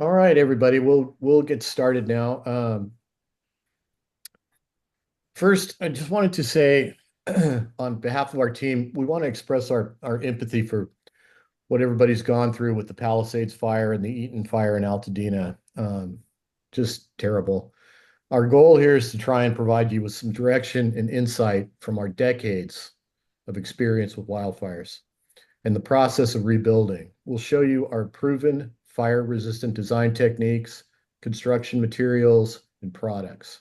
All right, everybody, we'll get started now. First, I just wanted to say, on behalf of our team, we want to express our empathy for what everybody's gone through with the Palisades fire and the Eaton fire in Altadena. Just terrible. Our goal here is to try and provide you with some direction and insight from our decades of experience with wildfires and the process of rebuilding. We'll show you our proven fire-resistant design techniques, construction materials, and products.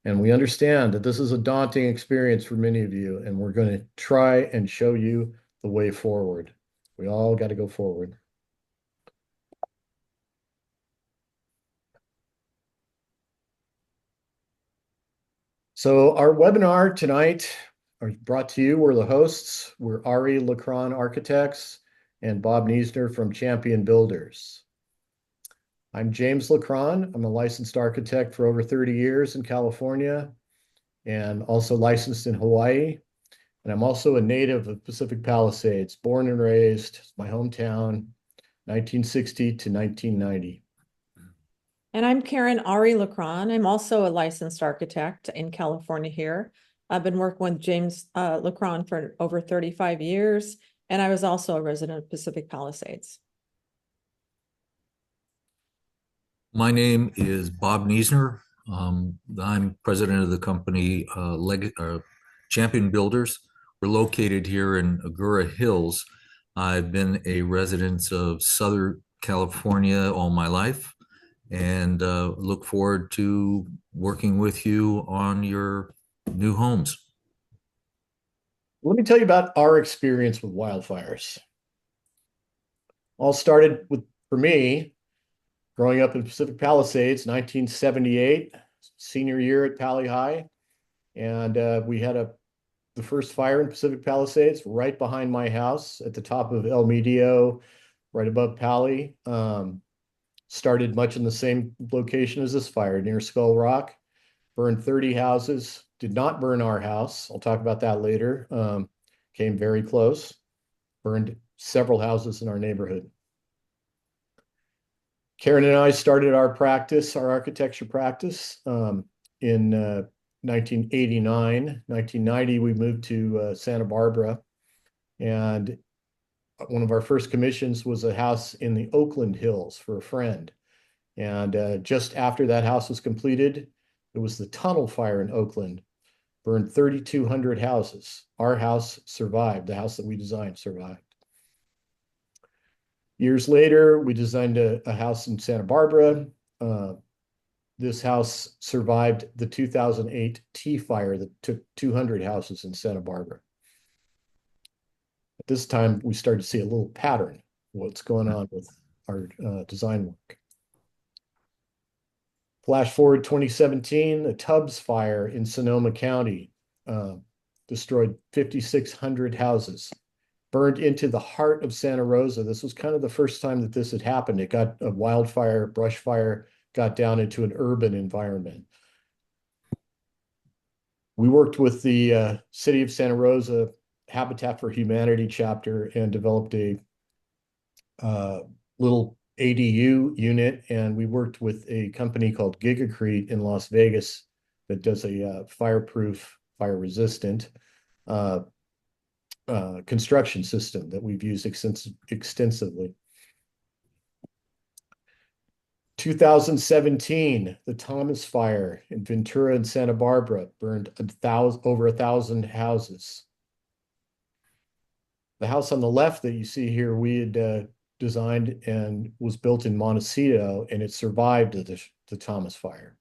And we understand that this is a daunting experience for many of you, and we're going to try and show you the way forward. We all got to go forward. So our webinar tonight are brought to you. We're the hosts. We're Ari Lacron Architects and Bob Niesner from Champion Builders. I'm James Lacron. I'm a licensed architect for over 30 years in California and also licensed in Hawaii. And I'm also a native of Pacific Palisades, born and raised, my hometown, 1960 to 1990. And I'm Karen Ari Lacron. I'm also a licensed architect in California here. I've been working with James Lacron for over 35 years, and I was also a resident of Pacific Palisades. My name is Bob Niesner. I'm president of the company Champion Builders. We're located here in Agoura Hills. I've been a resident of Southern California all my life and look forward to working with you on your new homes. Let me tell you about our experience with wildfires. All started with, for me, growing up in Pacific Palisades, 1978, senior year at Pali High. And we had the first fire in Pacific Palisades right behind my house at the top of El Medio, right above Pali. Started much in the same location as this fire, near Skull Rock. Burned 30 houses, did not burn our house. I'll talk about that later. Came very close. Burned several houses in our neighborhood. Karen and I started our practice, our architecture practice, in 1989. 1990, we moved to Santa Barbara. And one of our first commissions was a house in the Oakland Hills for a friend. And just after that house was completed, it was the tunnel fire in Oakland, burned 3,200 houses. Our house survived. The house that we designed survived. Years later, we designed a house in Santa Barbara. This house survived the 2008 T fire that took 200 houses in Santa Barbara. At this time, we started to see a little pattern, what's going on with our design work. Flash forward 2017, the Tubbs fire in Sonoma County destroyed 5,600 houses, burned into the heart of Santa Rosa. This was kind of the first time that this had happened. It got a wildfire, brush fire, got down into an urban environment. We worked with the City of Santa Rosa Habitat for Humanity chapter and developed a little ADU unit, and we worked with a company called Gigacrete in Las Vegas that does a fireproof, fire-resistant construction system that we've used extensively. 2017, the Thomas Fire in Ventura and Santa Barbara burned over 1,000 houses. The house on the left that you see here, we had designed and was built in Montecito, and it survived the Thomas Fire.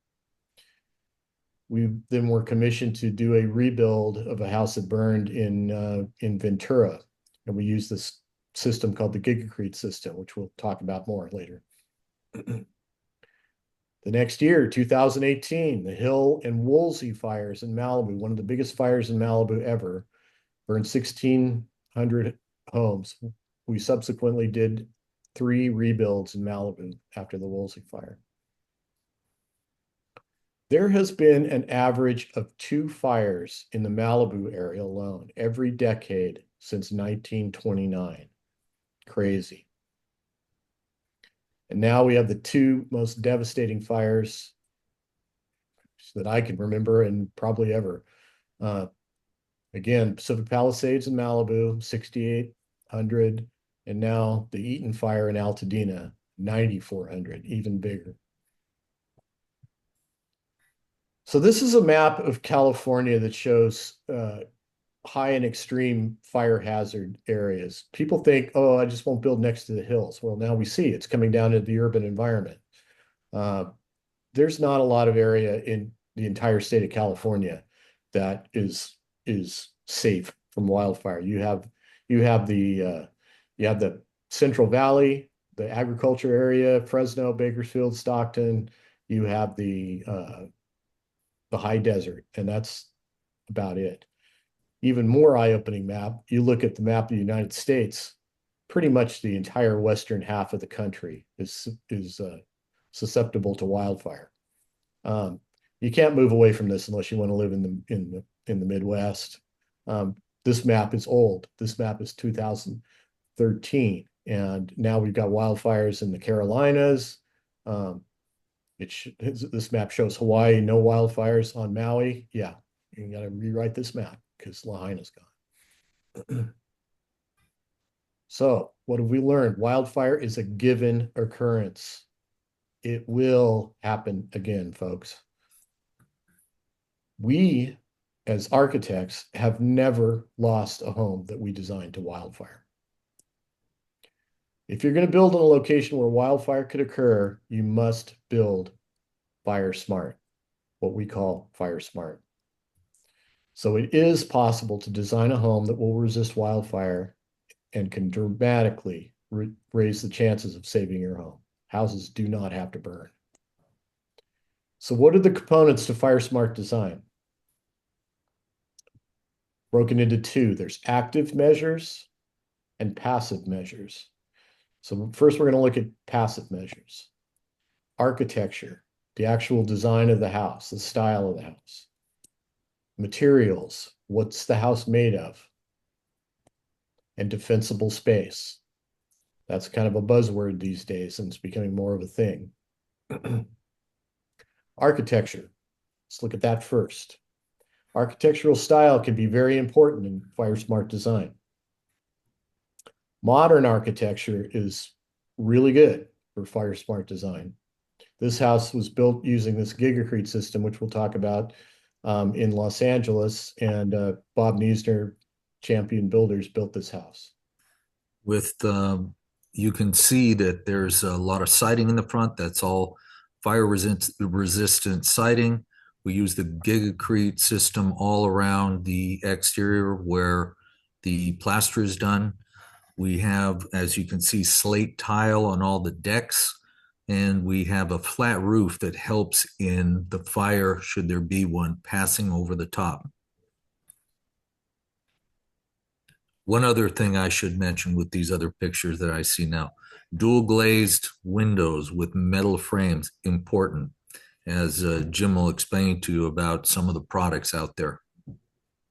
We then were commissioned to do a rebuild of a house that burned in Ventura, and we used this system called the Gigacrete system, which we'll talk about more later. The next year, 2018, the Hill and Woolsey fires in Malibu, one of the biggest fires in Malibu ever, burned 1,600 homes. We subsequently did 3 rebuilds in Malibu after the Woolsey fire. There has been an average of 2 fires in the Malibu area alone every decade since 1929. Crazy. And now we have the two most devastating fires that I can remember and probably ever. Uh, Again, Pacific Palisades in Malibu, 6,800, and now the Eaton fire in Altadena, 9,400, even bigger. So this is a map of California that shows high and extreme fire hazard areas. People think, oh, I just won't build next to the hills. Well, now we see it's coming down to the urban environment. Uh, there's not a lot of area in the entire state of California that is safe from wildfire. You have the Central Valley, the agriculture area, Fresno, Bakersfield, Stockton. You have the high desert, and that's about it. Even more eye-opening map, you look at the map of the United States, pretty much the entire western half of the country is susceptible to wildfire. Um, you can't move away from this unless you want to live in the Midwest. This map is old. This map is 2013, and now we've got wildfires in the Carolinas. Um, this map shows Hawaii, no wildfires on Maui. Yeah, you got to rewrite this map because Lahaina's gone. So, what have we learned? Wildfire is a given occurrence. It will happen again, folks. We, as architects, have never lost a home that we designed to wildfire. If you're going to build in a location where wildfire could occur, you must build fire smart, what we call fire smart. So it is possible to design a home that will resist wildfire and can dramatically raise the chances of saving your home. Houses do not have to burn. So what are the components to fire smart design? Broken into two. There's active measures and passive measures. So first we're going to look at passive measures. Architecture, the actual design of the house, the style of the house. Materials, what's the house made of? And defensible space. That's kind of a buzzword these days, and it's becoming more of a thing. Architecture, let's look at that first. Architectural style can be very important in fire smart design. Modern architecture is really good for fire smart design. This house was built using this gigacrete system, which we'll talk about in Los Angeles, and Bob Niesner, Champion Builders, built this house. You can see that there's a lot of siding in the front. That's all fire resistant siding. We use the gigacrete system all around the exterior where the plaster is done. We have, as you can see, slate tile on all the decks, and we have a flat roof that helps in the fire, should there be one, passing over the top. One other thing I should mention with these other pictures that I see now, dual glazed windows with metal frames, important, as Jim will explain to you about some of the products out there.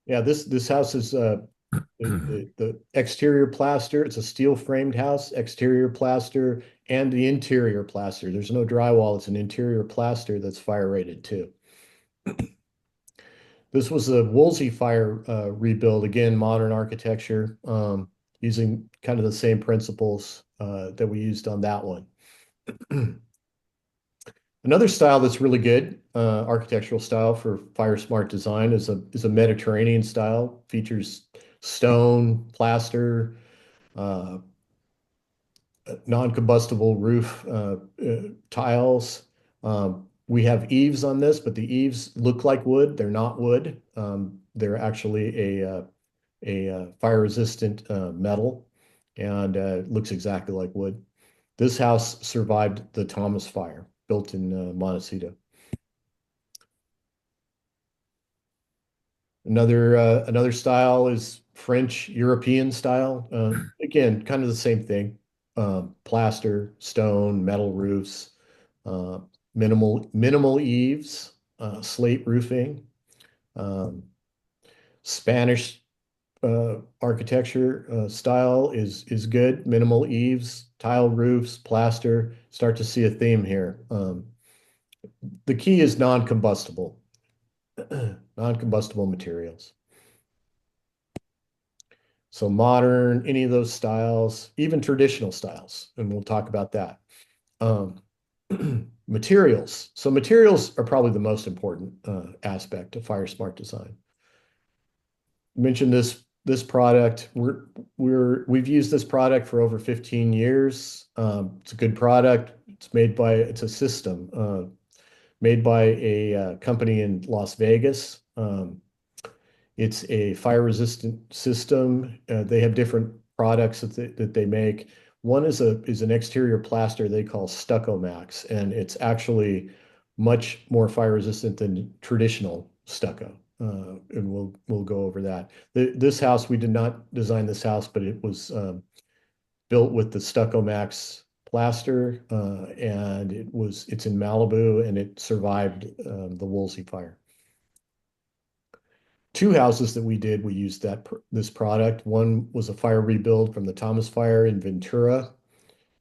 Yeah, this house is the exterior plaster. It's a steel framed house, exterior plaster, and the interior plaster. There's no drywall. It's an interior plaster that's fire rated too. This was a Woolsey fire rebuild, again, modern architecture, using kind of the same principles that we used on that one. Another style that's really good, architectural style for fire smart design, is a Mediterranean style. Features stone, plaster, non-combustible roof tiles. We have eaves on this, but the eaves look like wood. They're not wood. They're actually a fire-resistant metal, and looks exactly like wood. This house survived the Thomas Fire, built in Montecito. Another style is French European style. Again, kind of the same thing. Plaster, stone, metal roofs, uh, minimal eaves, slate roofing. Um, Spanish architecture style is good. Minimal eaves, tile roofs, plaster. Start to see a theme here. The key is non-combustible, non-combustible materials. So modern, any of those styles, even traditional styles, and we'll talk about that. Um, materials. So materials are probably the most important aspect of fire smart design. Mentioned this product. We've used this product for over 15 years. It's a good product. It's a system made by a company in Las Vegas. It's a fire resistant system. They have different products that they make. One is an exterior plaster they call Stucco Max, and it's actually much more fire resistant than traditional stucco. And we'll go over that. This house, we did not design this house, but it was built with the Stucco Max plaster, and it's in Malibu, and it survived the Woolsey fire. Two houses that we did, we used this product. One was a fire rebuild from the Thomas Fire in Ventura,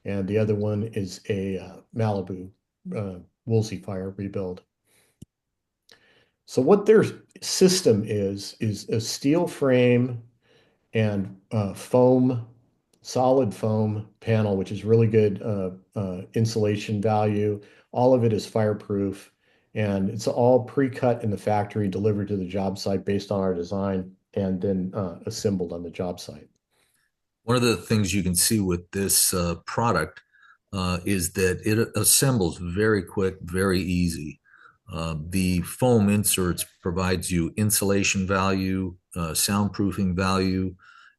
and the other one is a Malibu Woolsey Fire rebuild. So what their system is a steel frame and solid foam panel, which is really good insulation value. All of it is fireproof, and it's all pre-cut in the factory, delivered to the job site based on our design, and then assembled on the job site. One of the things you can see with this product is that it assembles very quick, very easy. The foam inserts provides you insulation value, soundproofing value,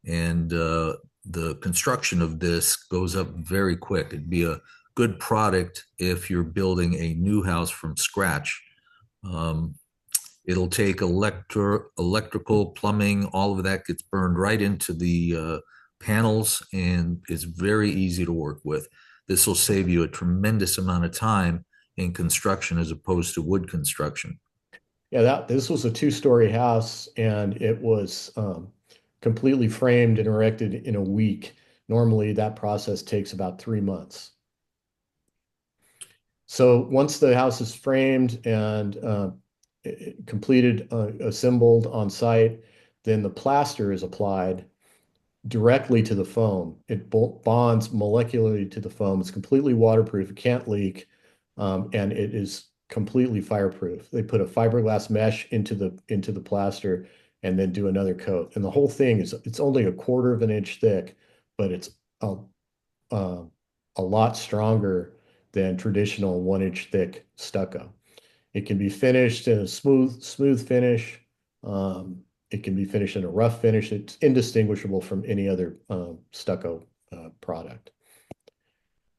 and the construction of this goes up very quick. It'd be a good product if you're building a new house from scratch. Um, It'll take electrical, plumbing, all of that gets burned right into the panels, and it's very easy to work with. This will save you a tremendous amount of time in construction as opposed to wood construction. Yeah, this was a two-story house, and it was completely framed and erected in a week. Normally, that process takes about 3 months. So once the house is framed and completed, assembled on site, then the plaster is applied directly to the foam. It bonds molecularly to the foam. It's completely waterproof. It can't leak, and it is completely fireproof. They put a fiberglass mesh into the plaster and then do another coat. And the whole thing it's only a quarter of an inch thick, but it's a, uh, a lot stronger than traditional 1 inch thick stucco. It can be finished in a smooth finish. It can be finished in a rough finish. It's indistinguishable from any other stucco product.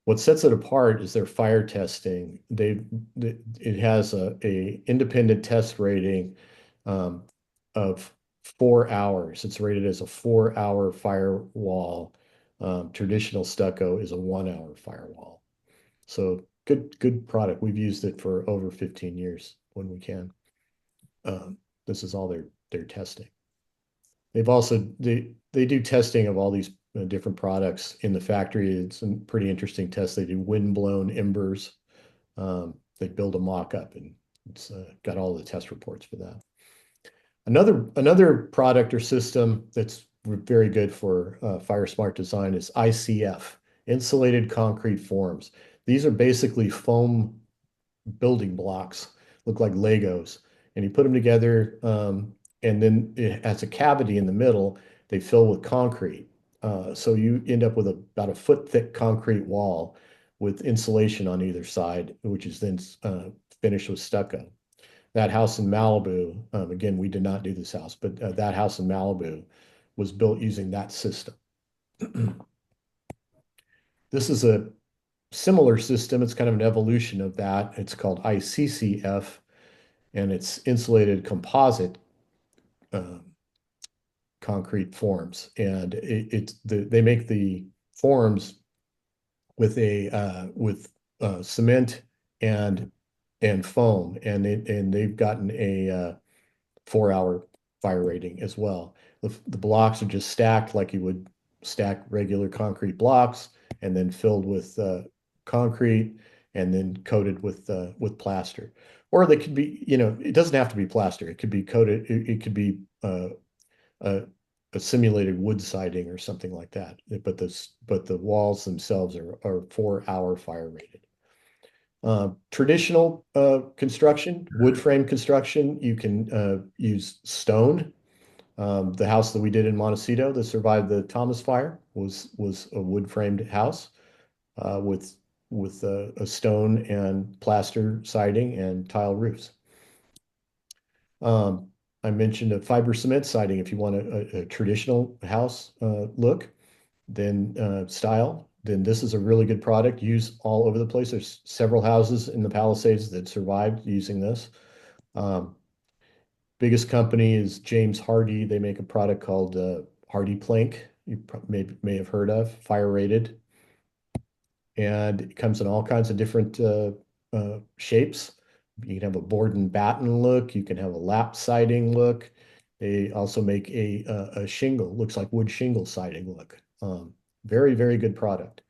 What sets it apart is their fire testing. It has a independent test rating of 4 hours. It's rated as a 4 hour firewall. Traditional stucco is a 1 hour firewall. So good product. We've used it for over 15 years when we can. This is all their testing. They do testing of all these different products in the factory. It's some pretty interesting tests. They do wind-blown embers. They build a mock-up, and it's got all the test reports for that. Another product or system that's very good for fire smart design is ICF, insulated concrete forms. These are basically foam building blocks, look like Legos, and you put them together, and then it has a cavity in the middle. They fill with concrete, so you end up with about a foot thick concrete wall with insulation on either side, which is then finished with stucco. That house in Malibu, again, we did not do this house, but that house in Malibu was built using that system. This is a similar system. It's kind of an evolution of that. It's called ICCF, and it's insulated composite uh, concrete forms. And they make the forms with cement and foam, and they've gotten a 4 hour fire rating as well. The blocks are just stacked like you would stack regular concrete blocks, and then filled with concrete, and then coated with plaster. Or they could be, it doesn't have to be plaster. It could be coated. It could be a, a simulated wood siding or something like that. But the walls themselves are 4-hour fire rated. Traditional construction, wood frame construction, you can use stone. The house that we did in Montecito that survived the Thomas fire was a wood framed house with a stone and plaster siding and tile roofs. I mentioned a fiber cement siding if you want a traditional house look, then style, then this is a really good product used all over the place. There's several houses in the Palisades that survived using this. Um, Biggest company is James Hardie. They make a product called Hardie Plank. You may have heard of, fire rated, and it comes in all kinds of different shapes. You can have a board and batten look. You can have a lap siding look. They also make a shingle, looks like wood shingle siding look. Very, very good product.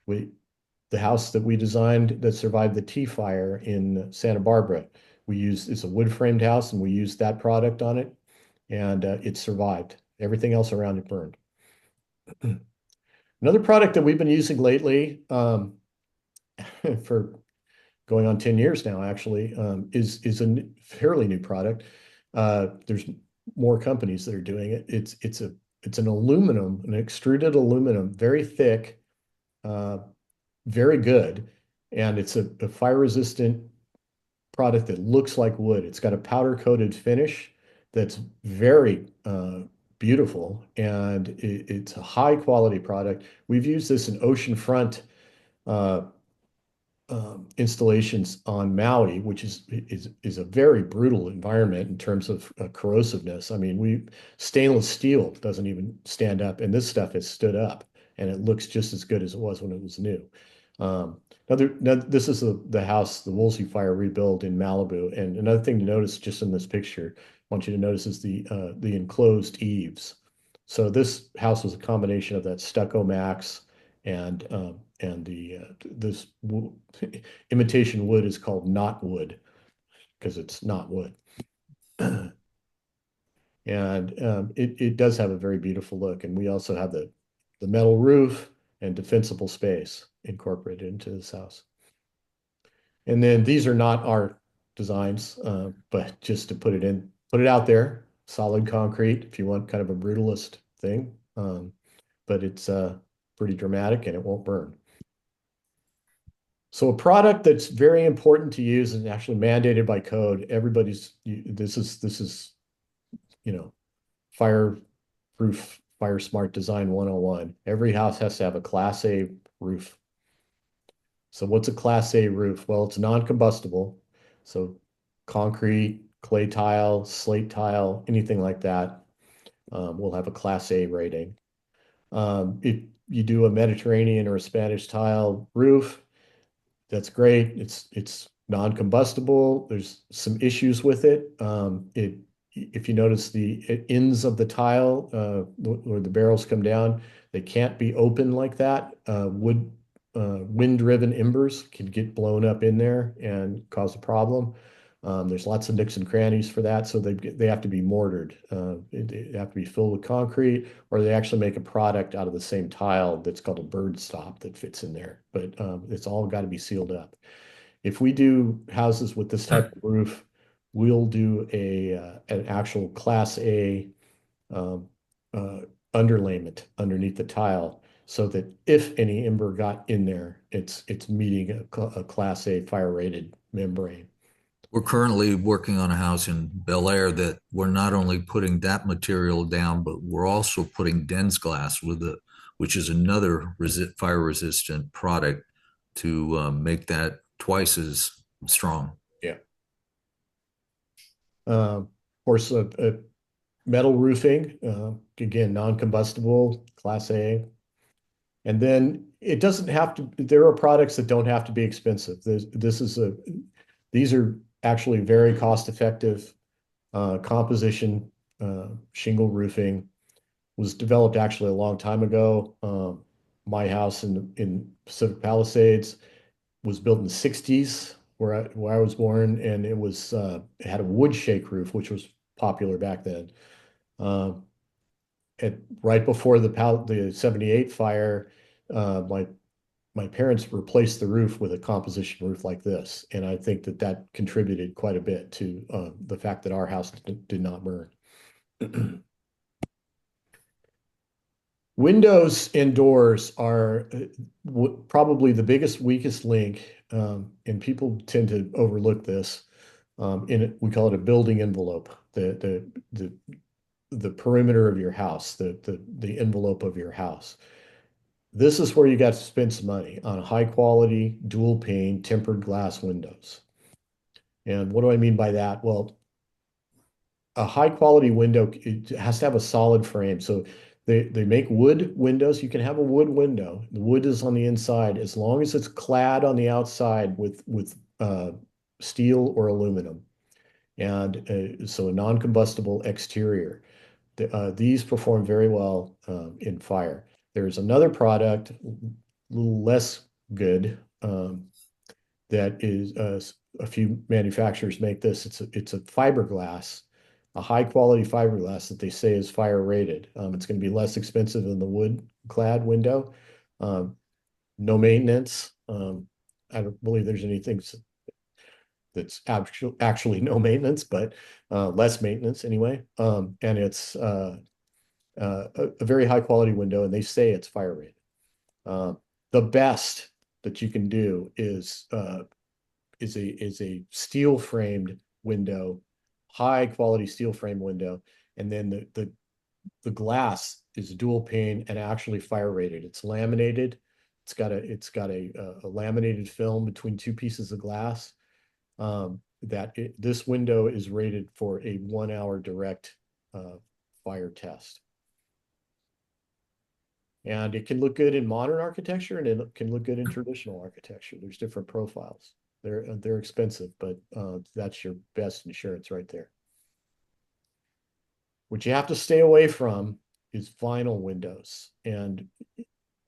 The house that we designed that survived the T fire in Santa Barbara, it's a wood framed house, and we used that product on it, and it survived. Everything else around it burned. Another product that we've been using lately, for going on 10 years now, actually, is a fairly new product. There's more companies that are doing it. It's an aluminum, an extruded aluminum, very thick, very good, and it's a fire resistant product that looks like wood. It's got a powder coated finish that's very beautiful, and it's a high quality product. We've used this in oceanfront uh, installations on Maui, which is a very brutal environment in terms of corrosiveness. I mean, stainless steel doesn't even stand up, and this stuff has stood up, and it looks just as good as it was when it was new. This is the house, the Woolsey Fire rebuild in Malibu, and another thing to notice just in this picture, I want you to notice is the enclosed eaves. So this house was a combination of that stucco max and this imitation wood is called not wood because it's not wood. And it does have a very beautiful look. And we also have the metal roof and defensible space incorporated into this house. And then these are not our designs, but just to put it out there, solid concrete if you want kind of a brutalist thing. But it's pretty dramatic and it won't burn. So a product that's very important to use and actually mandated by code, this is, fireproof, fire smart design 101. Every house has to have a Class A roof. So what's a Class A roof? Well, it's non-combustible. So concrete, clay tile, slate tile, anything like that will have a Class A rating. If you do a Mediterranean or a Spanish tile roof, that's great. It's non-combustible. There's some issues with it. If you notice the ends of the tile where the barrels come down, they can't be open like that. Wind-driven embers can get blown up in there and cause a problem. There's lots of nooks and crannies for that, so they have to be mortared. They have to be filled with concrete, or they actually make a product out of the same tile that's called a bird stop that fits in there. But it's all got to be sealed up. If we do houses with this type of roof, we'll do an actual Class A um, underlayment underneath the tile, so that if any ember got in there, it's meeting a Class A fire rated membrane. We're currently working on a house in Bel Air that we're not only putting that material down, but we're also putting Dens glass which is another fire resistant product to make that twice as strong. Yeah. Of course, metal roofing, again, non-combustible, Class A. And then it doesn't have to, there are products that don't have to be expensive. These are actually very cost-effective composition shingle roofing. Was developed actually a long time ago. My house in Pacific Palisades was built in the 60s where I was born, and it had a wood shake roof, which was popular back then. Um, right before the 78 fire, my parents replaced the roof with a composition roof like this, and I think that contributed quite a bit to the fact that our house did not burn. Windows and doors are probably the biggest, weakest link, and people tend to overlook this. We call it a building envelope, the perimeter of your house, the envelope of your house. This is where you got to spend some money on high quality, dual pane, tempered glass windows. And what do I mean by that? Well, a high quality window, it has to have a solid frame. So they make wood windows. You can have a wood window. The wood is on the inside as long as it's clad on the outside with steel or aluminum. And so a non-combustible exterior. These perform very well in fire. There's another product, a little less good, that is a few manufacturers make this. It's a fiberglass, a high quality fiberglass that they say is fire rated. It's going to be less expensive than the wood clad window. No maintenance. I don't believe there's anything that's actually no maintenance, but less maintenance anyway. And it's a very high quality window, and they say it's fire rated. The best that you can do is a steel framed window, high quality steel frame window, and then the glass is dual pane and actually fire rated. It's laminated. It's got a laminated film between two pieces of glass. This window is rated for a 1 hour direct fire test. And it can look good in modern architecture, and it can look good in traditional architecture. There's different profiles. They're expensive, but that's your best insurance right there. What you have to stay away from is vinyl windows. And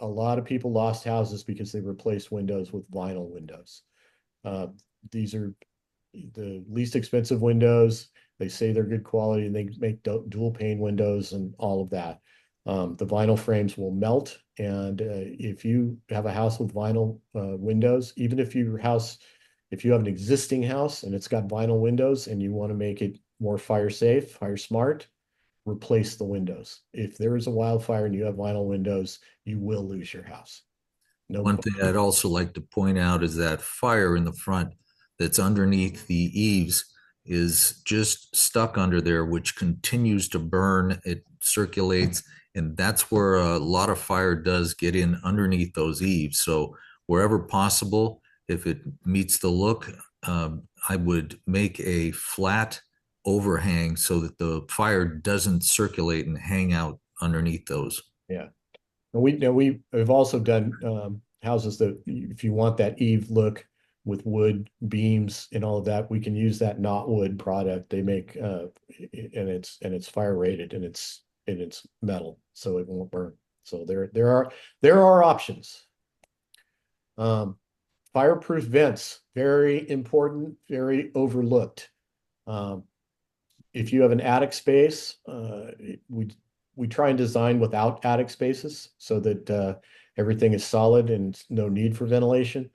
a lot of people lost houses because they replaced windows with vinyl windows. These are the least expensive windows. They say they're good quality, and they make dual pane windows and all of that. The vinyl frames will melt, and if you have a house with vinyl windows, even if you have an existing house and it's got vinyl windows and you want to make it more fire safe, fire smart, replace the windows. If there is a wildfire and you have vinyl windows, you will lose your house. No One question. thing I'd also like to point out is that fire in the front that's underneath the eaves is just stuck under there, which continues to burn. It circulates, and that's where a lot of fire does get in underneath those eaves. So wherever possible, if it meets the look, I would make a flat overhang so that the fire doesn't circulate and hang out underneath those. Yeah. And we have also done houses that if you want that eave look with wood beams and all of that, we can use that not wood product they make, and it's fire rated, and it's metal, so it won't burn. So there are options. Fireproof vents, very important, very overlooked. Um, if you have an attic space, we try and design without attic spaces so that everything is solid and no need for ventilation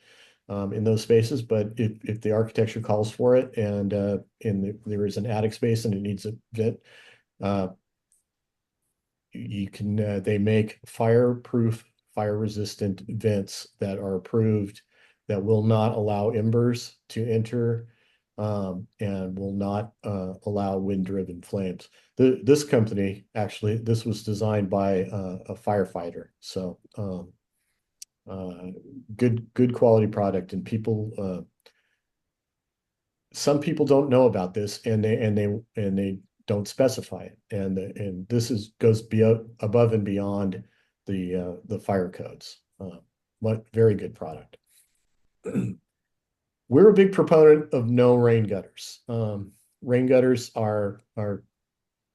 in those spaces. But if the architecture calls for it, and there is an attic space and it needs a vent, uh, they make fireproof, fire resistant vents that are approved, that will not allow embers to enter, and will not allow wind-driven flames. This company, actually, this was designed by a firefighter. So good quality product, and some people don't know about this, and they don't specify it, and this goes above and beyond the fire codes. But very good product. We're a big proponent of no rain gutters. Rain gutters are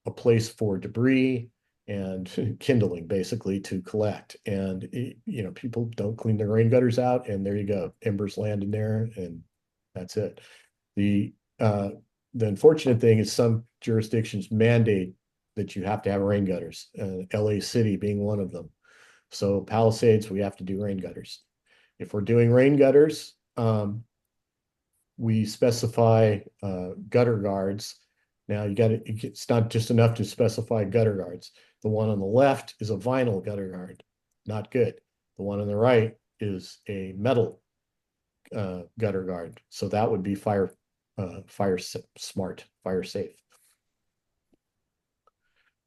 a place for debris and kindling, basically, to collect. And people don't clean their rain gutters out, and there you go, embers land in there, and that's it. The unfortunate thing is some jurisdictions mandate that you have to have rain gutters, LA City being one of them. So Palisades, we have to do rain gutters. If we're doing rain gutters, we specify gutter guards. Now it's not just enough to specify gutter guards. The one on the left is a vinyl gutter guard, not good. The one on the right is a metal gutter guard. So that would be fire smart, fire safe.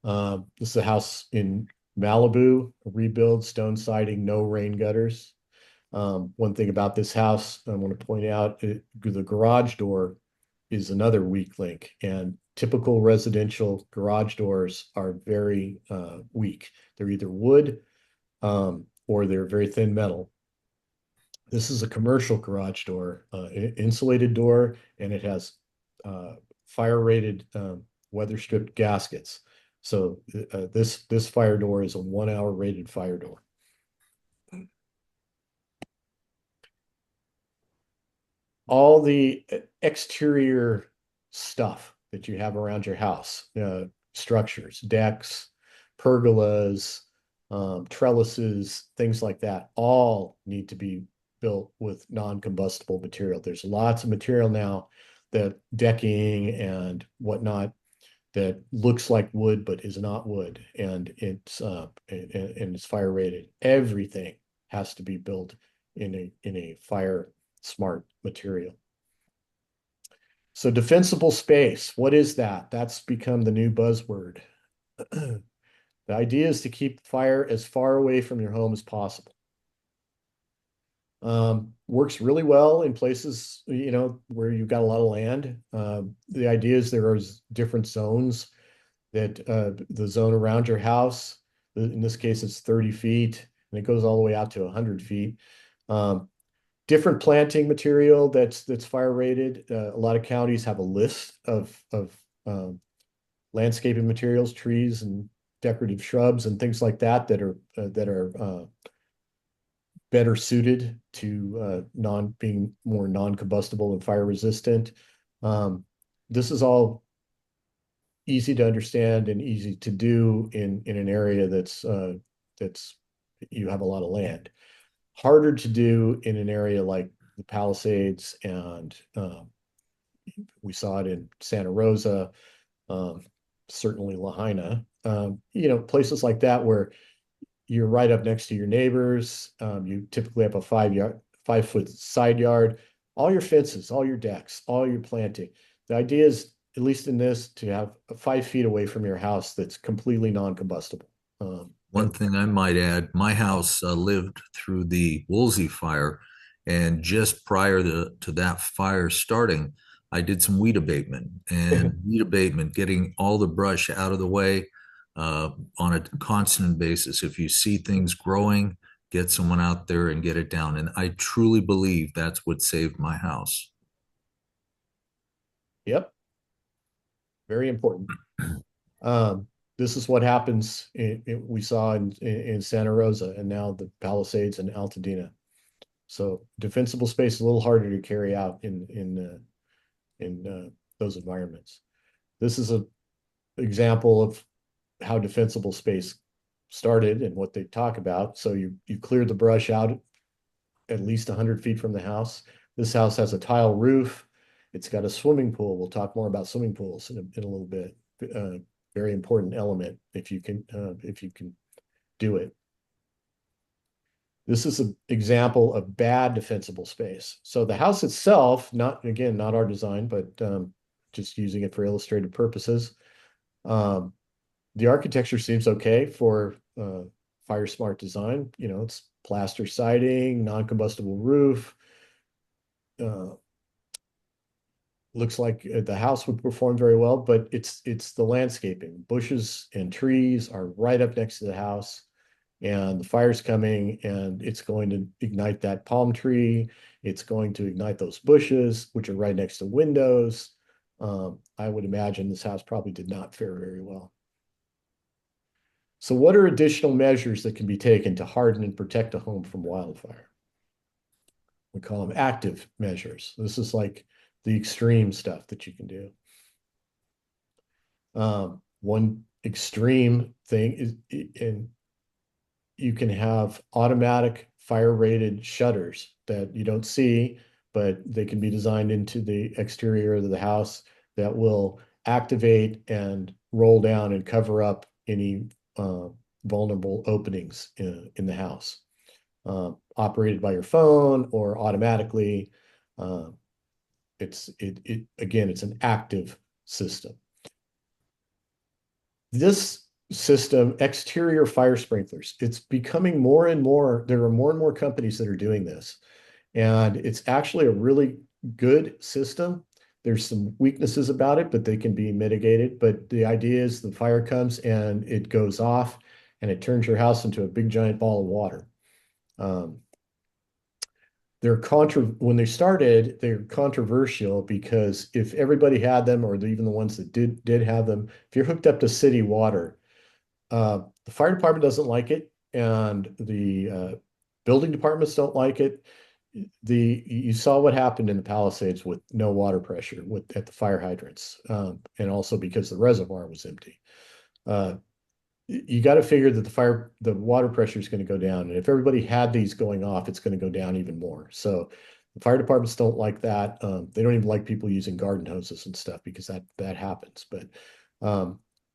This is a house in Malibu, a rebuild, stone siding, no rain gutters. One thing about this house, I want to point out, the garage door is another weak link, and typical residential garage doors are very weak. They're either wood or they're very thin metal. This is a commercial garage door, insulated door, and it has fire-rated weather stripped gaskets. So this fire door is a 1 hour rated fire door. All the exterior stuff that you have around your house, structures, decks, pergolas, trellises, things like that, all need to be built with non-combustible material. There's lots of material now, that decking and whatnot, that looks like wood but is not wood, and it's fire rated. Everything has to be built in a fire smart material. So defensible space, what is that? That's become the new buzzword. The idea is to keep fire as far away from your home as possible. Works really well in places, where you've got a lot of land. The idea is there are different zones that the zone around your house, in this case, it's 30 feet, and it goes all the way out to 100 feet. Different planting material that's fire rated. A lot of counties have a list of landscaping materials, trees and decorative shrubs and things like that that are better suited to being more non-combustible and fire resistant. This is all easy to understand and easy to do in an area that's you have a lot of land. Harder to do in an area like the Palisades, and we saw it in Santa Rosa, certainly Lahaina, places like that where you're right up next to your neighbors. You typically have a 5-foot side yard, all your fences, all your decks, all your planting. The idea is, at least in this, to have 5 feet away from your house that's completely non-combustible. One thing I might add, my house lived through the Woolsey fire, and just prior to that fire starting, I did some weed abatement. And weed abatement, getting all the brush out of the way on a constant basis. If you see things growing, get someone out there and get it down. And I truly believe that's what saved my house. Yep. Very important. This is what happens we saw in Santa Rosa, and now the Palisades and Altadena. So defensible space is a little harder to carry out in those environments. This is an example of how defensible space started and what they talk about. So you clear the brush out at least 100 feet from the house. This house has a tile roof. It's got a swimming pool. We'll talk more about swimming pools in a little bit. Very important element if you can do it. This is an example of bad defensible space. So the house itself, not our design, but just using it for illustrative purposes. The architecture seems okay for fire smart design. It's plaster siding, non-combustible roof. Looks like the house would perform very well, but it's the landscaping. Bushes and trees are right up next to the house, and the fire's coming, and it's going to ignite that palm tree. It's going to ignite those bushes, which are right next to windows. I would imagine this house probably did not fare very well. So what are additional measures that can be taken to harden and protect a home from wildfire? We call them active measures. This is like the extreme stuff that you can do. One extreme thing is, and you can have automatic fire rated shutters that you don't see, but they can be designed into the exterior of the house that will activate and roll down and cover up any vulnerable openings in the house. Operated by your phone or automatically. Again, it's an active system. This system, exterior fire sprinklers, it's becoming more and more, there are more and more companies that are doing this. And it's actually a really good system. There's some weaknesses about it, but they can be mitigated. But the idea is the fire comes and it goes off and it turns your house into a big giant ball of water. When they started, they're controversial because if everybody had them, or even the ones that did have them, if you're hooked up to city water, the fire department doesn't like it, and the building departments don't like it. You saw what happened in the Palisades with no water pressure at the fire hydrants, and also because the reservoir was empty. You got to figure that the water pressure is going to go down. And if everybody had these going off, it's going to go down even more. So the fire departments don't like that. They don't even like people using garden hoses and stuff because that happens. But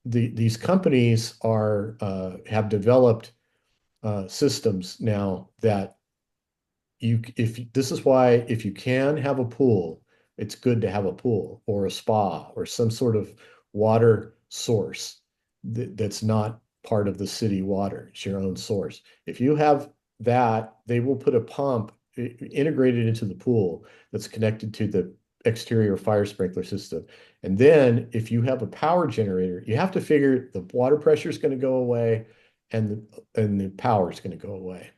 these companies have developed systems now that this is why if you can have a pool, it's good to have a pool or a spa or some sort of water source that's not part of the city water. It's your own source. If you have that, they will put a pump integrated into the pool that's connected to the exterior fire sprinkler system. And then if you have a power generator, you have to figure the water pressure is going to go away and the power is going to go away.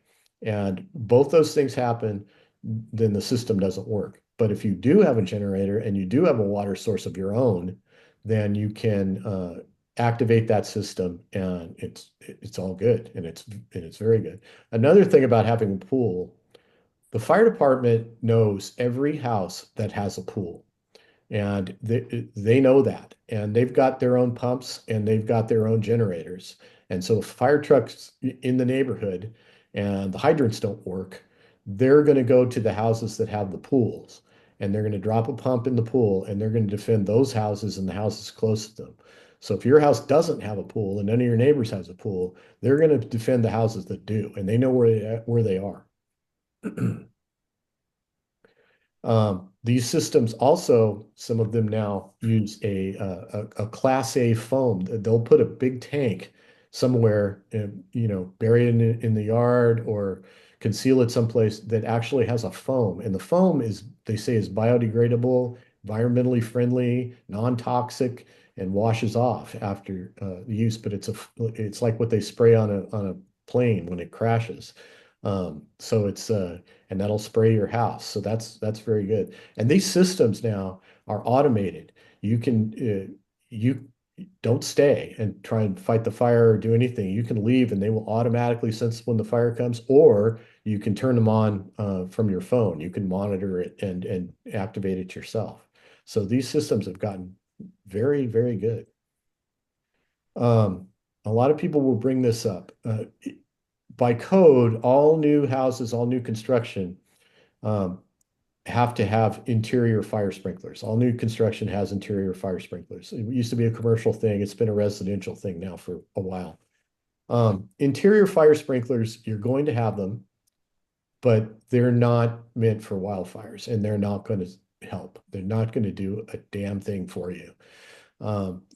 And both those things happen, then the system doesn't work. But if you do have a generator and you do have a water source of your own, then you can activate that system and it's all good and it's very good. Another thing about having a pool, the fire department knows every house that has a pool. And they know that. And they've got their own pumps and they've got their own generators. And so if fire trucks in the neighborhood and the hydrants don't work, they're going to go to the houses that have the pools. And they're going to drop a pump in the pool and they're going to defend those houses and the houses close to them. So if your house doesn't have a pool and none of your neighbors has a pool, they're going to defend the houses that do. And they know where they are. These systems also, some of them now use a Class A foam. They'll put a big tank somewhere, bury it in the yard or conceal it someplace that actually has a foam. And the foam they say, is biodegradable, environmentally friendly, non-toxic, and washes off after the use. But it's like what they spray on a plane when it crashes. So and that'll spray your house. So that's very good. And these systems now are automated. You don't stay and try and fight the fire or do anything. You can leave and they will automatically sense when the fire comes, or you can turn them on from your phone. You can monitor it and activate it yourself. So these systems have gotten very, very good. A lot of people will bring this up. By code, all new houses, all new construction have to have interior fire sprinklers. All new construction has interior fire sprinklers. It used to be a commercial thing. It's been a residential thing now for a while. Interior fire sprinklers, you're going to have them, but they're not meant for wildfires and they're not going to help. They're not going to do a damn thing for you.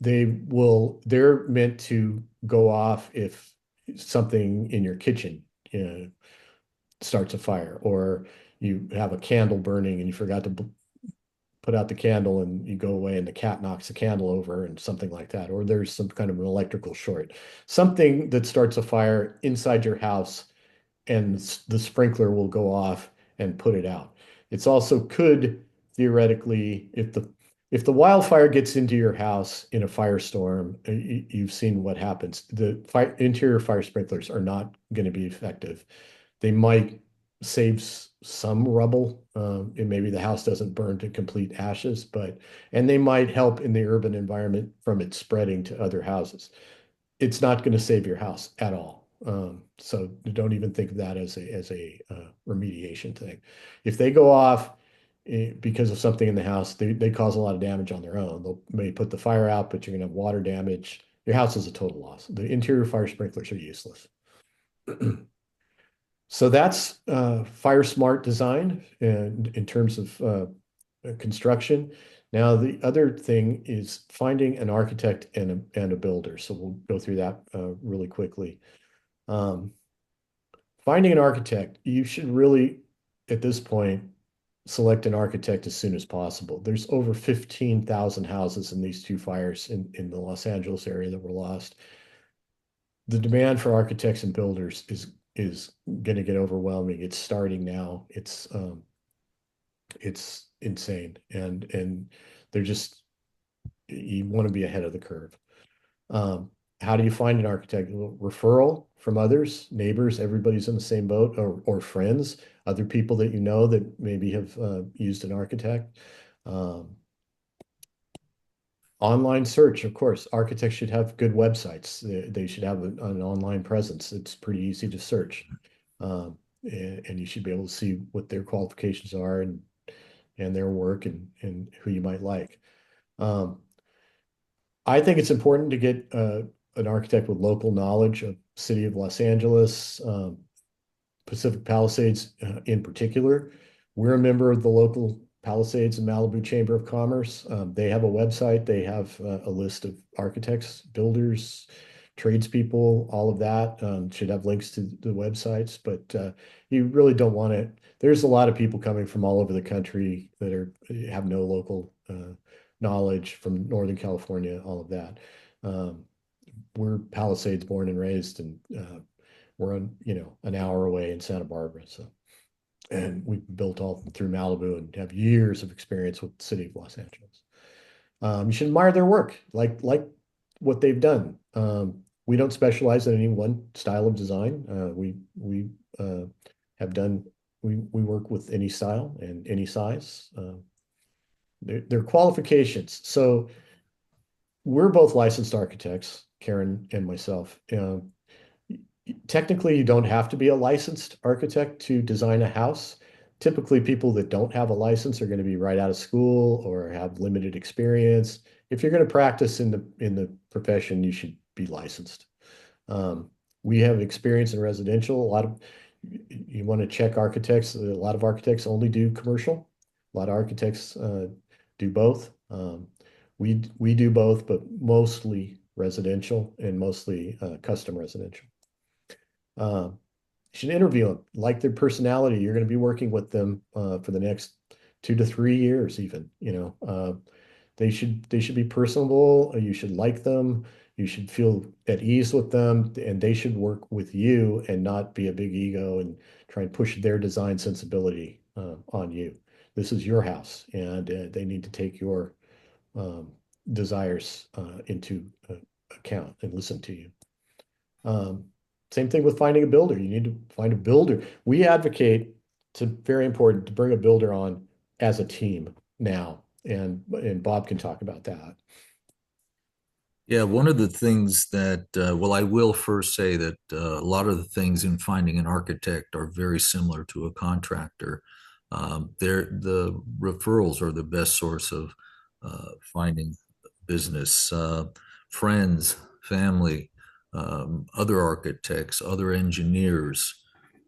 They're meant to go off if something in your kitchen starts a fire, or you have a candle burning and you forgot to put out the candle and you go away and the cat knocks the candle over and something like that, or there's some kind of an electrical short, something that starts a fire inside your house and the sprinkler will go off and put it out. It's also could theoretically, if if the wildfire gets into your house in a firestorm, you've seen what happens. The interior fire sprinklers are not going to be effective. They might save some rubble, and maybe the house doesn't burn to complete ashes, and they might help in the urban environment from it spreading to other houses. It's not going to save your house at all. So don't even think of that as a remediation thing. If they go off because of something in the house, they cause a lot of damage on their own. They'll may put the fire out, but you're going to have water damage. Your house is a total loss. The interior fire sprinklers are useless. So that's fire smart design in terms of construction. Now, the other thing is finding an architect and a builder. So we'll go through that really quickly. Um, Finding an architect, you should really, at this point, select an architect as soon as possible. There's over 15,000 houses in these two fires in the Los Angeles area that were lost. The demand for architects and builders is going to get overwhelming. It's starting now. It's insane, and they're just you want to be ahead of the curve. Um, how do you find an architect? Well, referral from others, neighbors, everybody's in the same boat, or friends, other people that you know that maybe have used an architect. Um, Online search, of course. Architects should have good websites. They should have an online presence. It's pretty easy to search. And you should be able to see what their qualifications are and their work and who you might like. Um, I think it's important to get an architect with local knowledge of City of Los Angeles, Pacific Palisades in particular. We're a member of the local Palisades and Malibu Chamber of Commerce. They have a website. They have a list of architects, builders, tradespeople, all of that. Should have links to the websites, but you really don't want to. There's a lot of people coming from all over the country that have no local knowledge from Northern California, all of that. Um, we're Palisades born and raised, and we're an hour away in Santa Barbara. So, and we've built all through Malibu and have years of experience with the city of Los Angeles. You should admire their work, like what they've done. We don't specialize in any one style of design. We have done we work with any style and any size. Their qualifications. So we're both licensed architects, Karen and myself. Technically, you don't have to be a licensed architect to design a house. Typically, people that don't have a license are going to be right out of school or have limited experience. If you're going to practice in the profession, you should be licensed. Um, we have experience in residential. You want to check architects. A lot of architects only do commercial. A lot of architects do both. We do both, but mostly residential and mostly custom residential. You should interview them, like their personality. You're going to be working with them for the next 2 to 3 years, even. They should be personable. You should like them. You should feel at ease with them, and they should work with you and not be a big ego and try and push their design sensibility on you. This is your house, and they need to take your um, desires into account and listen to you. Um, Same thing with finding a builder. You need to find a builder. We advocate, it's very important to bring a builder on as a team now, and Bob can talk about that. Yeah, one of the things that, well, I will first say that a lot of the things in finding an architect are very similar to a contractor. The referrals are the best source of finding business. Friends, family, other architects, other engineers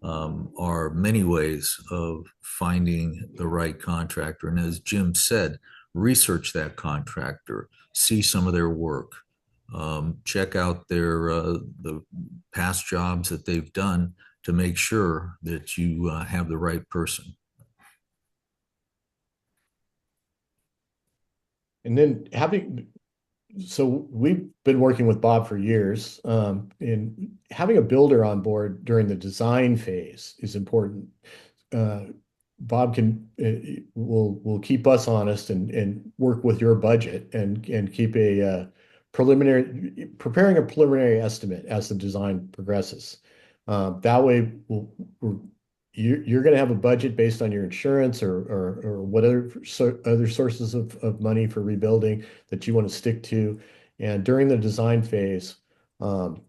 are many ways of finding the right contractor. And as Jim said, research that contractor, see some of their work, check out the past jobs that they've done to make sure that you have the right person. And then so we've been working with Bob for years, and having a builder on board during the design phase is important. Uh, Bob can will keep us honest and work with your budget and keep a preparing a preliminary estimate as the design progresses. That way, you're going to have a budget based on your insurance or whatever other sources of money for rebuilding that you want to stick to. And during the design phase, um,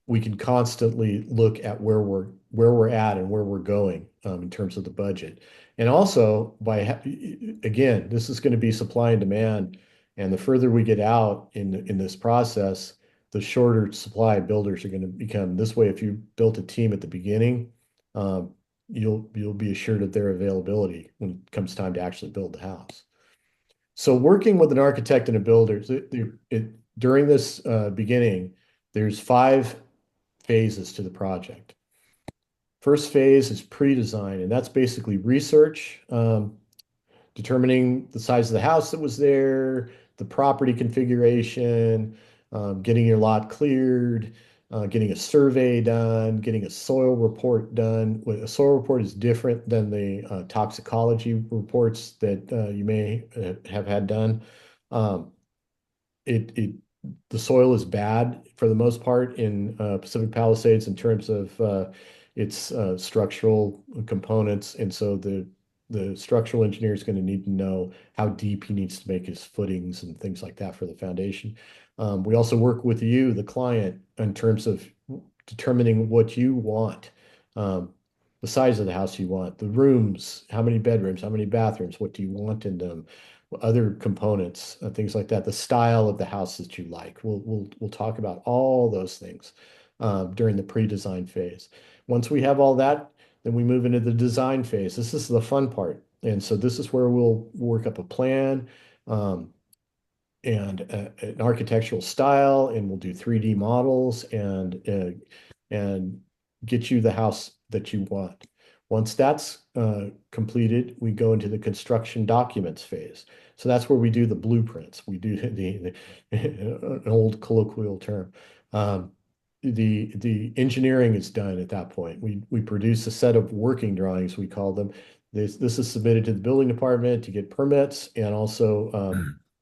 we can constantly look at where we're at and where we're going in terms of the budget. And also again, this is going to be supply and demand, and the further we get out in this process, the shorter supply of builders are going to become. This way, if you built a team at the beginning, um, you'll be assured of their availability when it comes time to actually build the house. So working with an architect and a builder, during this beginning, there's 5 phases to the project. First phase is pre-design, and that's basically research, determining the size of the house that was there, the property configuration, getting your lot cleared, getting a survey done, getting a soil report done. A soil report is different than the toxicology reports that you may have had done. Um, it the soil is bad for the most part in Pacific Palisades in terms of its structural components, and so the structural engineer is going to need to know how deep he needs to make his footings and things like that for the foundation. We also work with you, the client, in terms of determining what you want, um, the size of the house you want, the rooms, how many bedrooms, how many bathrooms, what do you want in them, other components, things like that, the style of the house that you like. We'll talk about all those things during the pre-design phase. Once we have all that, then we move into the design phase. This is the fun part. And so this is where we'll work up a plan um, and an architectural style, and we'll do 3D models and get you the house that you want. Once that's completed, we go into the construction documents phase. So that's where we do the blueprints. We do an old colloquial term. Um, the engineering is done at that point. We produce a set of working drawings, we call them. This is submitted to the building department to get permits, and also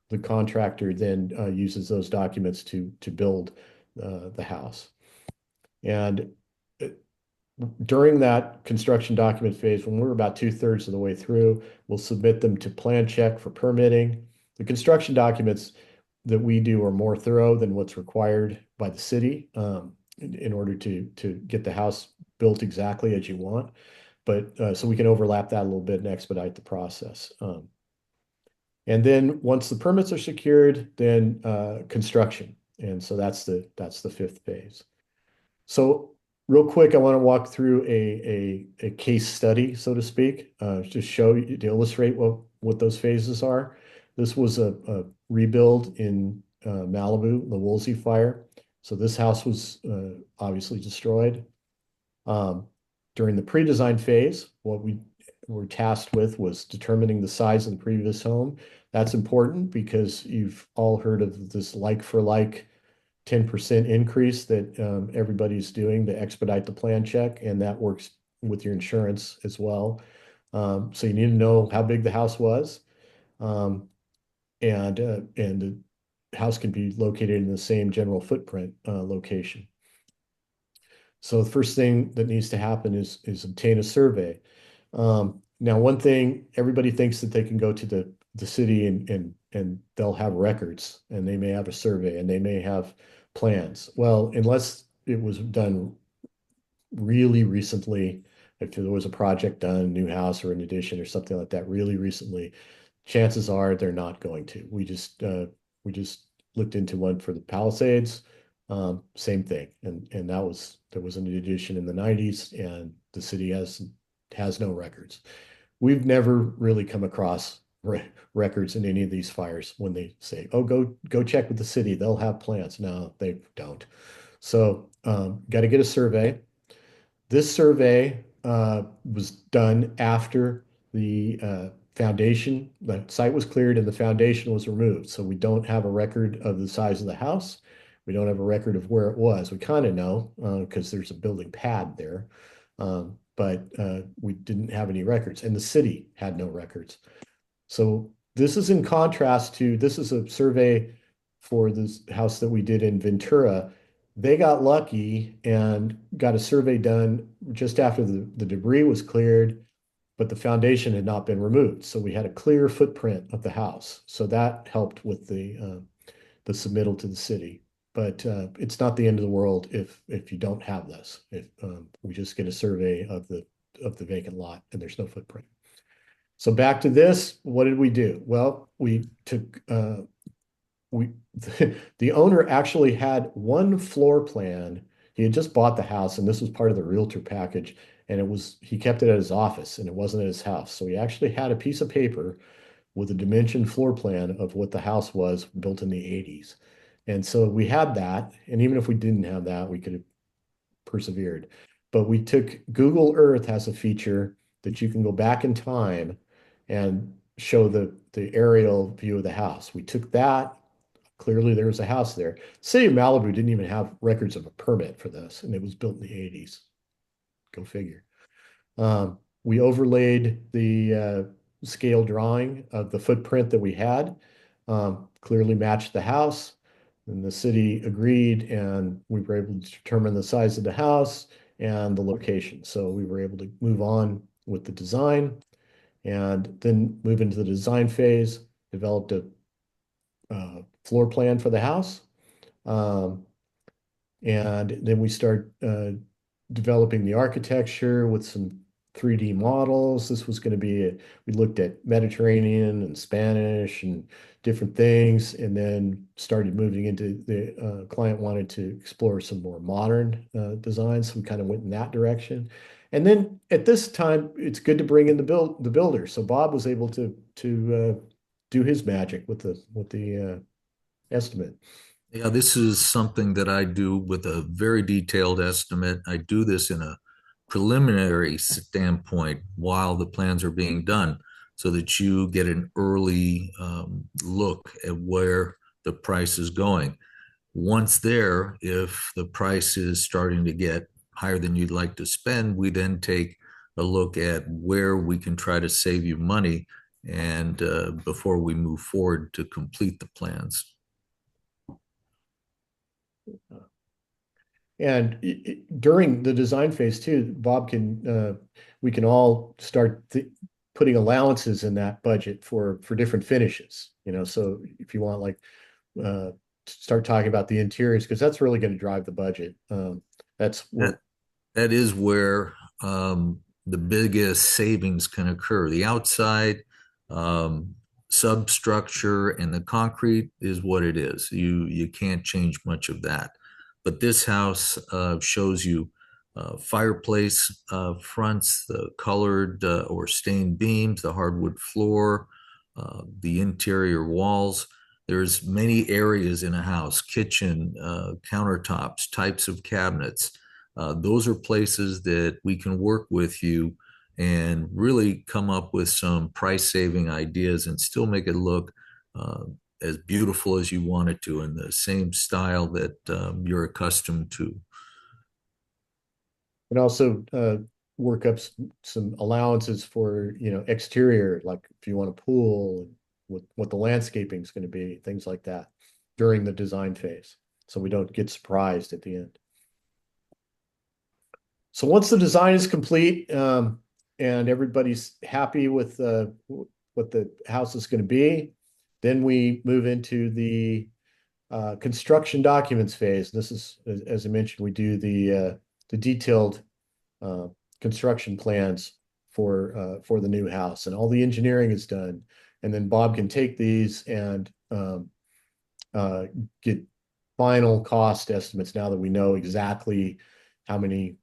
the contractor then uses those documents to build the house. And uh, during that construction document phase, when we're about 2/3 of the way through, we'll submit them to plan check for permitting. The construction documents that we do are more thorough than what's required by the city in order to get the house built exactly as you want. But so we can overlap that a little bit and expedite the process. And then once the permits are secured, then construction. And so that's the 5th phase. So real quick, I want to walk through a case study, so to speak, to show you, to illustrate what those phases are. This was a rebuild in Malibu, the Woolsey fire. So this house was obviously destroyed. During the pre-design phase, what we were tasked with was determining the size of the previous home. That's important because you've all heard of this like for like 10% increase that everybody's doing to expedite the plan check, and that works with your insurance as well. So you need to know how big the house was, um, and the house can be located in the same general footprint location. So the first thing that needs to happen is obtain a survey. Now, one thing, everybody thinks that they can go to the city and they'll have records, and they may have a survey, and they may have plans. Well, unless it was done really recently, if there was a project done, a new house or an addition or something like that really recently, chances are they're not going to. We just looked into one for the Palisades, same thing, and there was an addition in the 90s, and the city has no records. We've never really come across records in any of these fires when they say, "Oh, go check with the city; they'll have plans." No, they don't. So, got to get a survey. This survey was done after the the site was cleared and the foundation was removed. So we don't have a record of the size of the house. We don't have a record of where it was. We kind of know because there's a building pad there. but we didn't have any records, and the city had no records. So this is in contrast to, this is a survey for this house that we did in Ventura. They got lucky and got a survey done just after the debris was cleared, but the foundation had not been removed. So we had a clear footprint of the house. So that helped with the submittal to the city. But it's not the end of the world if you don't have this. If we just get a survey of the vacant lot and there's no footprint. So back to this, what did we do? Well, we took we the owner actually had one floor plan. He had just bought the house, and this was part of the realtor package. And he kept it at his office, and it wasn't at his house. So he actually had a piece of paper with a dimension floor plan of what the house was built in the 80s. And so we had that. And even if we didn't have that, we could have persevered. But we took Google Earth has a feature that you can go back in time and show the aerial view of the house. We took that. Clearly, there was a house there. City of Malibu didn't even have records of a permit for this, and it was built in the 80s. Go figure. We overlaid the scale drawing of the footprint that we had, clearly matched the house, and the city agreed, and we were able to determine the size of the house and the location. So we were able to move on with the design and then move into the design phase, developed a floor plan for the house. And then we start developing the architecture with some 3D models. This was going to be, we looked at Mediterranean and Spanish and different things, and then started moving into the client wanted to explore some more modern designs. So we kind of went in that direction. And then at this time, it's good to bring in the builder. So Bob was able to do his magic with the estimate. Yeah, this is something that I do with a very detailed estimate. I do this in a preliminary standpoint while the plans are being done so that you get an early look at where the price is going. Once there, if the price is starting to get higher than you'd like to spend, we then take a look at where we can try to save you money and before we move forward to complete the plans. And during the design phase too, we can all start putting allowances in that budget for different finishes. So if you want, like, start talking about the interiors, because that's really going to drive the budget. That's what That is where the biggest savings can occur. The outside substructure and the concrete is what it is. You can't change much of that. But this house shows you fireplace fronts, the colored or stained beams, the hardwood floor, the interior walls. There's many areas in a house, kitchen, countertops, types of cabinets. Those are places that we can work with you and really come up with some price saving ideas and still make it look as beautiful as you want it to in the same style that you're accustomed to. and also work up some allowances for exterior, like if you want a pool, what the landscaping is going to be, things like that during the design phase, so we don't get surprised at the end. So once the design is complete and everybody's happy with what the house is going to be, then we move into the construction documents phase. This is, as I mentioned, we do the detailed construction plans for the new house, and all the engineering is done. And then Bob can take these and get final cost estimates now that we know exactly how many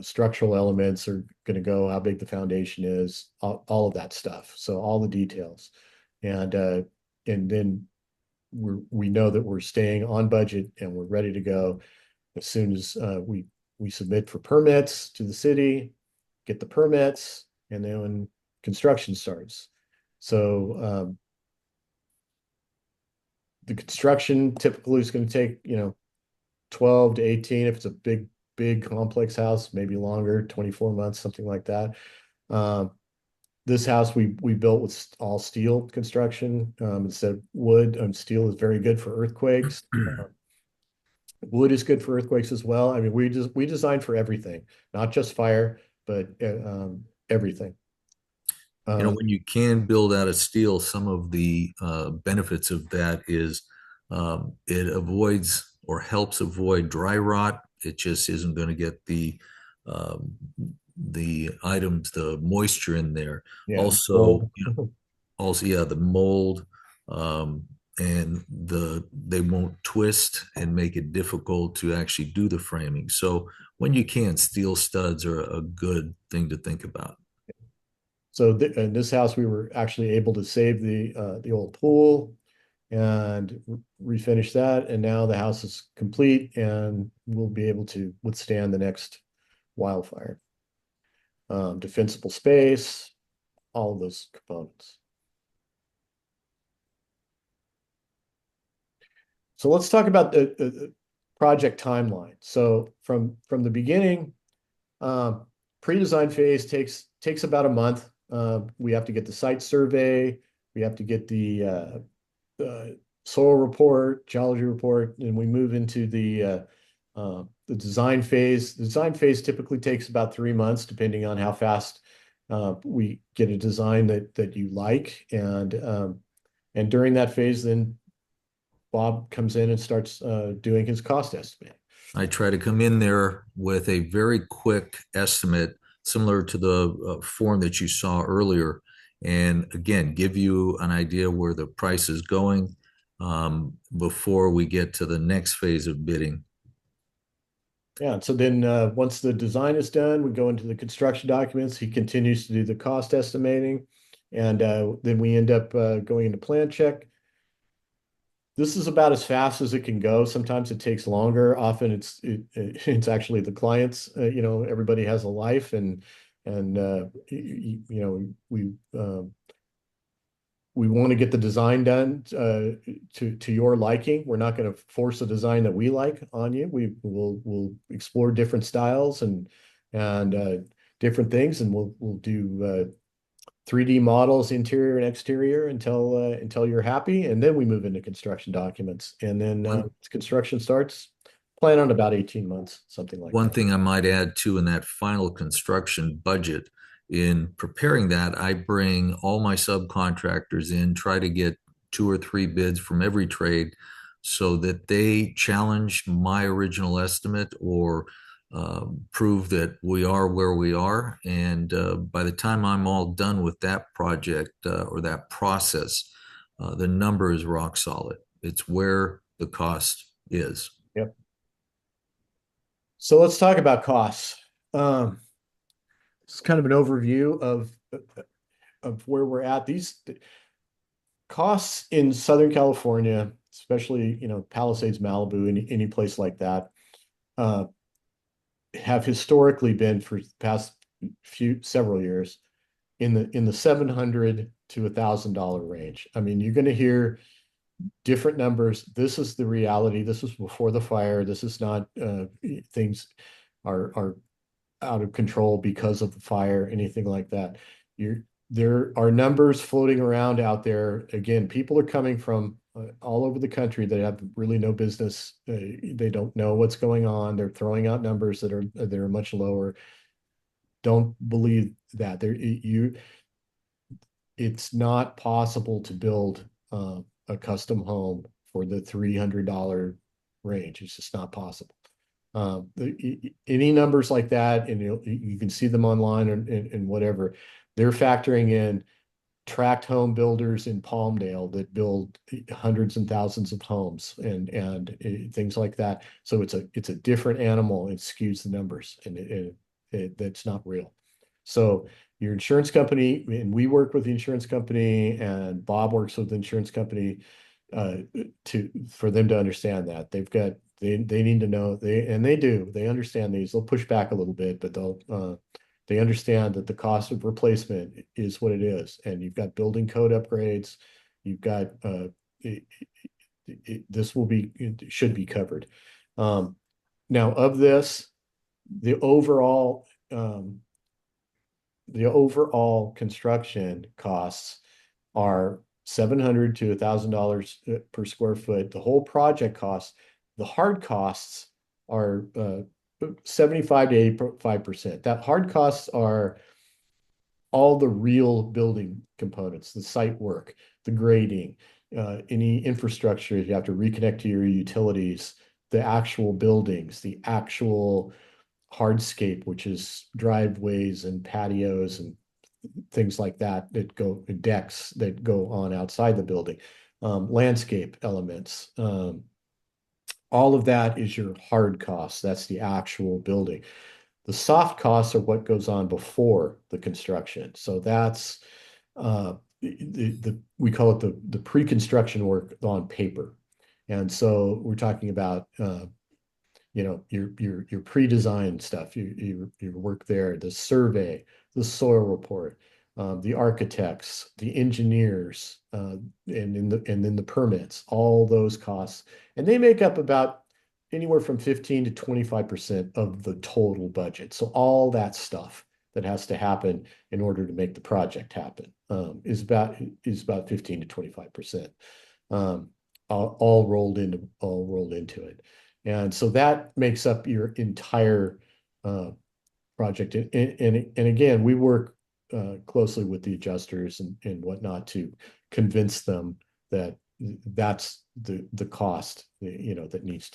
structural elements are going to go, how big the foundation is, all of that stuff. So all the details, and then we know that we're staying on budget and we're ready to go as soon as we submit for permits to the city, get the permits, and then when construction starts. So the construction typically is going to take 12 to 18 if it's a big big complex house, maybe longer, 24 months, something like that. Um, this house we built with all steel construction instead of wood. Steel is very good for earthquakes. Wood is good for earthquakes as well. I mean, we design for everything, not just fire, but everything. When you can build out of steel, some of the benefits of that is it avoids or helps avoid dry rot. It just isn't going to get um, the items, the moisture in there. Yeah, Also, mold. yeah, the mold, um, and they won't twist and make it difficult to actually do the framing. So when you can, steel studs are a good thing to think about. So in this house, we were actually able to save the old pool and refinish that, and now the house is complete and we'll be able to withstand the next wildfire. Defensible space, all of those components. So let's talk about the project timeline. So from the beginning, pre-design phase takes about a month. We have to get the site survey, we have to get soil report, geology report, and we move into the design phase. The design phase typically takes about 3 months, depending on how fast we get a design that you like, and during that phase, then Bob comes in and starts doing his cost estimate. I try to come in there with a very quick estimate, similar to the form that you saw earlier. And again, give you an idea where the price is going before we get to the next phase of bidding. Yeah, and so then once the design is done, we go into the construction documents. He continues to do the cost estimating, and then we end up going into plan check. This is about as fast as it can go. Sometimes it takes longer. Often it's actually the clients. Everybody has a life, and we want to get the design done to your liking. We're not going to force a design that we like on you. We'll explore different styles and different things, and we'll do 3D models, interior and exterior, until you're happy, and then we move into construction documents. And then One, construction starts. Plan on about 18 months, something like one that. thing I might add too in that final construction budget, in preparing that, I bring all my subcontractors in, try to get 2 or 3 bids from every trade so that they challenge my original estimate or prove that we are where we are. And by the time I'm all done with that project or that process, the number is rock solid. It's where the cost is. Yep. So let's talk about costs. It's kind of an overview of where we're at. These costs in Southern California, especially Palisades, Malibu, any place like that, uh, have historically been for the past several years in the 700 to $1,000 range. I mean, you're going to hear different numbers. This is the reality. This is before the fire. This is not things are out of control because of the fire, anything like that. There are numbers floating around out there. Again, people are coming from all over the country that have really no business. They don't know what's going on. They're throwing out numbers that are much lower. Don't believe that. It's not possible to build a custom home for the $300 range. It's just not possible. Any numbers like that, and you can see them online and whatever, they're factoring in tract home builders in Palmdale that build hundreds and thousands of homes and things like that. So it's a different animal. It skews the numbers, and that's not real. So your insurance company, and we work with the insurance company, and Bob works with the insurance company uh, for them to understand that they need to know, they understand these. They'll push back a little bit, but they understand that the cost of replacement is what it is, and you've got building code upgrades. You've got this should be covered. Now of this, the overall the overall construction costs are $700 to $1,000 per square foot. The whole project cost, the hard costs are 75 to 85%. That hard costs are all the real building components, the site work, the grading, any infrastructure you have to reconnect to your utilities, the actual buildings, the actual hardscape, which is driveways and patios and things like that that go decks that go on outside the building, landscape elements. All of that is your hard costs. That's the actual building. The soft costs are what goes on before the construction. So that's we call it the pre-construction work on paper. And so we're talking about your pre-design stuff, your work there, the survey, the soil report, the architects, the engineers, and then the permits, all those costs, and they make up about anywhere from 15 to 25% of the total budget. So all that stuff that has to happen in order to make the project happen is about 15 to 25%, all rolled into it. And so that makes up your entire project. And again, we work closely with the adjusters and whatnot to convince them that that's the cost, that needs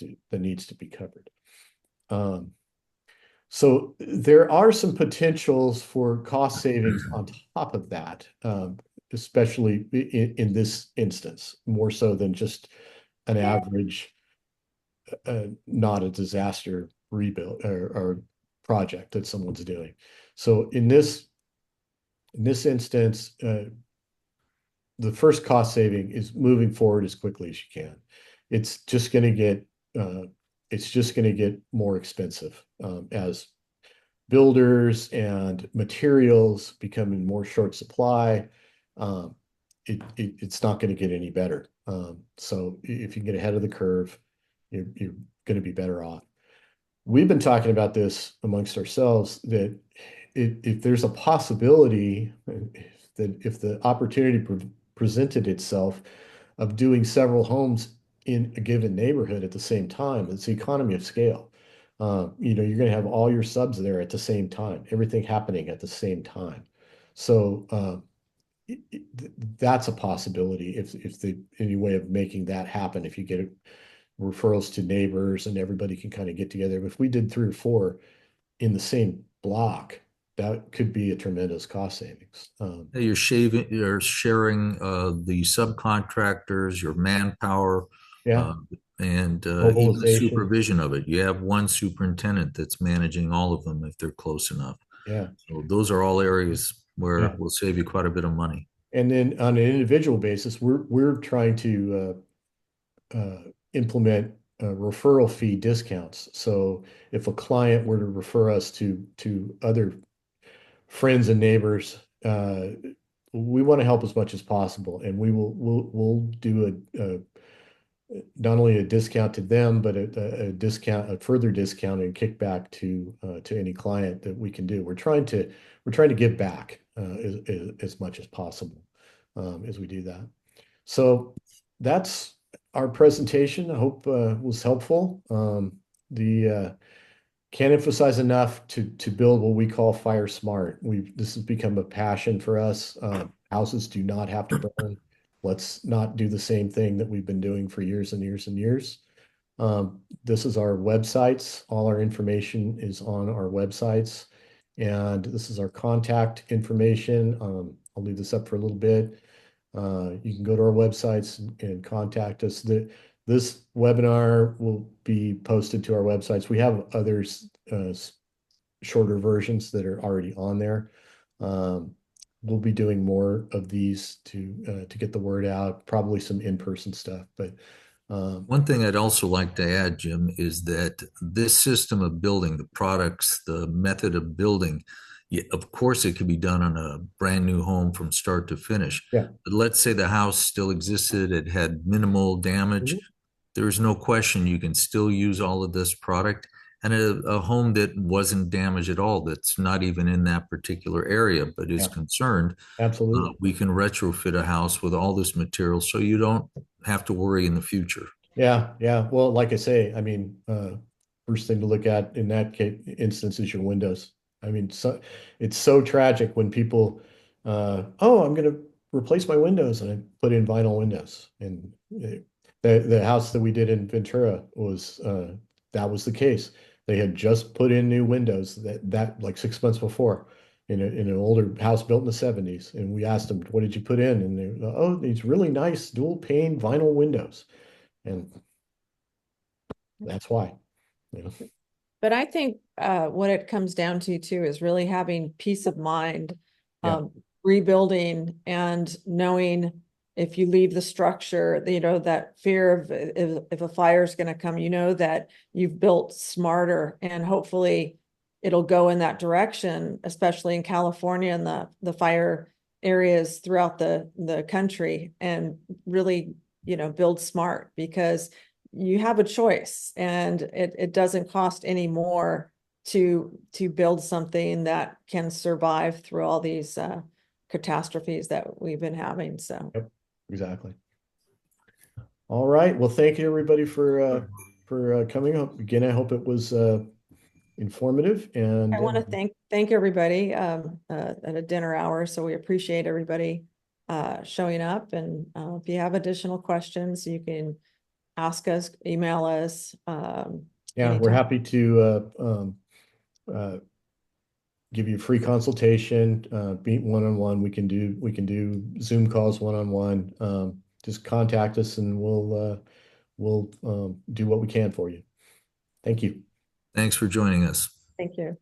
to be covered. So there are some potentials for cost savings on top of that, especially in this instance, more so than just an average not a disaster rebuild or project that someone's doing. So in this instance, the first cost saving is moving forward as quickly as you can. It's just going to get more expensive as builders and materials become in more short supply. It's not going to get any better. So if you can get ahead of the curve, you're going to be better off. We've been talking about this amongst ourselves that if there's a possibility that if the opportunity presented itself of doing several homes in a given neighborhood at the same time, it's the economy of scale. You're going to have all your subs there at the same time, everything happening at the same time. So that's a possibility if any way of making that happen, if you get referrals to neighbors and everybody can kind of get together. If we did 3 or 4 in the same block, that could be a tremendous cost savings. You're sharing the subcontractors, your manpower, Yeah, and even the mobilization. supervision of it. You have one superintendent that's managing all of them if they're close enough. Yeah, So those are all areas where yeah. we'll save you quite a bit of money. And then on an individual basis, we're trying to implement referral fee discounts. So if a client were to refer us to other friends and neighbors, we want to help as much as possible, and we'll do a not only a discount to them, but a further discount and kickback to any client that we can do. We're trying to give back as much as possible as we do that. So that's our presentation. I hope was helpful. The Can't emphasize enough to build what we call fire smart. This has become a passion for us. Houses do not have to burn. Let's not do the same thing that we've been doing for years and years and years. This is our websites. All our information is on our websites. And this is our contact information. I'll leave this up for a little bit. You can go to our websites and contact us. This webinar will be posted to our websites. We have others, shorter versions that are already on there. We'll be doing more of these to get the word out, probably some in-person stuff. But One thing I'd also like to add, Jim, is that this system of building, the products, the method of building, of course, it could be done on a brand new home from start to finish. yeah. But let's say the house still existed, it had minimal damage. Mhm. There's no question you can still use all of this product. and a home that wasn't damaged at all, that's not even in that particular area, but is Yeah, concerned, absolutely. we can retrofit a house with all this material so you don't have to worry in the future. Yeah, yeah. Well, like I say, I mean, first thing to look at in that case, instance is your windows. I mean, so it's so tragic when people, oh, I'm going to replace my windows and I put in vinyl windows. And the house that we did in Ventura was that was the case. They had just put in new windows that like 6 months before in an older house built in the 70s. And we asked them, what did you put in? And they, oh, these really nice dual pane vinyl windows. And that's why, you know. But I think what it comes down to too is really having peace of mind, Yeah, rebuilding and knowing if you leave the structure, you know, that fear of if a fire is going to come, you know, that you've built smarter and hopefully it'll go in that direction, especially in California and the fire areas throughout the country, and really, you know, build smart, because you have a choice and it doesn't cost any more to build something that can survive through all these catastrophes that we've been having. So yep, exactly. All right. Well, thank you everybody for coming up. Again, I hope it was informative and I want to thank everybody at a dinner hour. So we appreciate everybody showing up. And if you have additional questions, you can ask us, email us yeah, we're anytime. happy to uh, give you a free consultation, meet one-on-one. We can do Zoom calls one-on-one. Just contact us and we'll do what we can for you. Thank you. Thanks for joining us. Thank you.